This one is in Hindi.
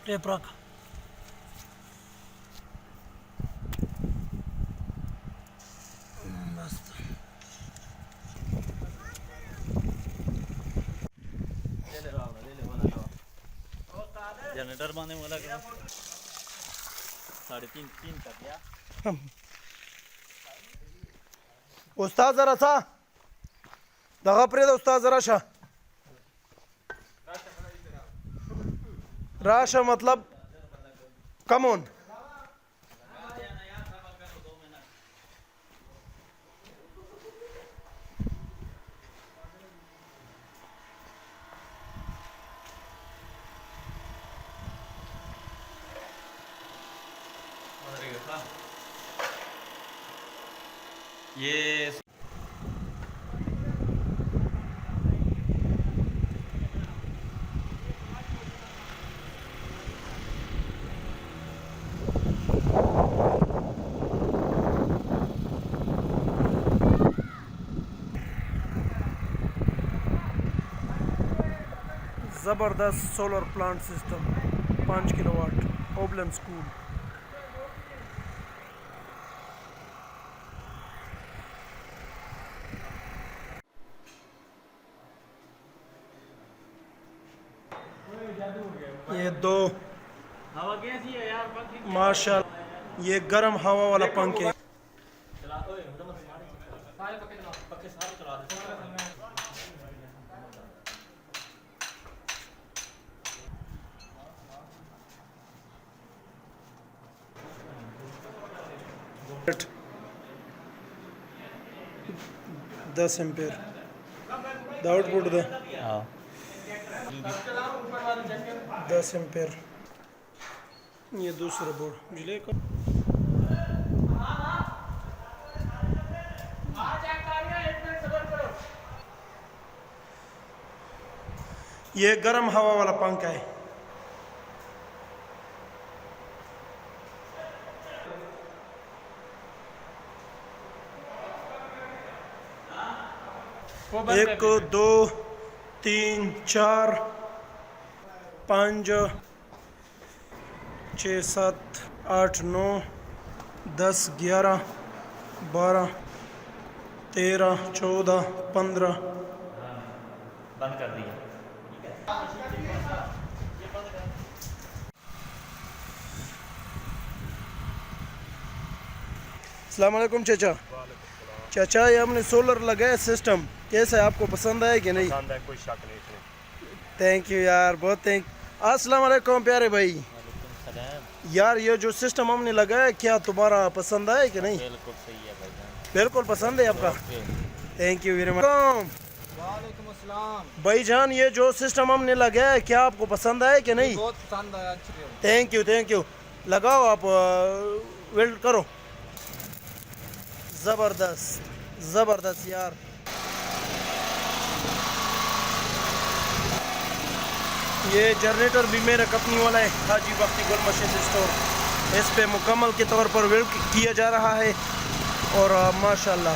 टेप रख। मस्त। जनरेटर बांधने वाला 3.5 कर दिया। उस्ताद जरा सा दगा प्रेद उस्ताद जरा शा राशा मतलब कम ऑन। ये ज़बरदस्त सोलर प्लांट सिस्टम 5 किलोवाट ओबलन स्कूल। ये दो हवा कैसी है यार? पंखे माशाल्लाह ये गर्म हवा वाला पंखे। चला ओए सारे पक्के सारे चला दे। दस एम्पेयर द आउटपुट द हां 10 एम्पेयर। ये दूसरा बोर्ड बिजली का ये गर्म हवा वाला पंखा है। एक दो तीन चार 5 6 7 8 9 10 11 12 13 14 15। बंद कर दिया। अस्सलाम वालेकुम चाचा। चाचा ये हमने सोलर लगाया सिस्टम, कैसा है, आपको पसंद आया कि नहीं? पसंद है, कोई शक नहीं इसमें। थैंक यू यार, बहुत थैंक। अस्सलाम वालेकुम प्यारे भाई। यार ये जो सिस्टम हमने लगाया क्या तुम्हारा पसंद आया कि नहीं? बिल्कुल सही है भाईजान, बिल्कुल पसंद है आपका। Thank you very much. वालेकुम अस्सलाम भाईजान ये जो सिस्टम हमने लगाया है क्या आपको पसंद आया कि नहीं? बहुत पसंद आया। अच्छी है। थैंक यू लगाओ आप, वेल्ड करो। ज़बरदस्त यार। ये जनरेटर भी मेरा कंपनी वाला है, हाजी बख्ती गुल मशीन स्टोर। इस पे मुकम्मल के तौर पर वेल्ड किया जा रहा है और माशाल्लाह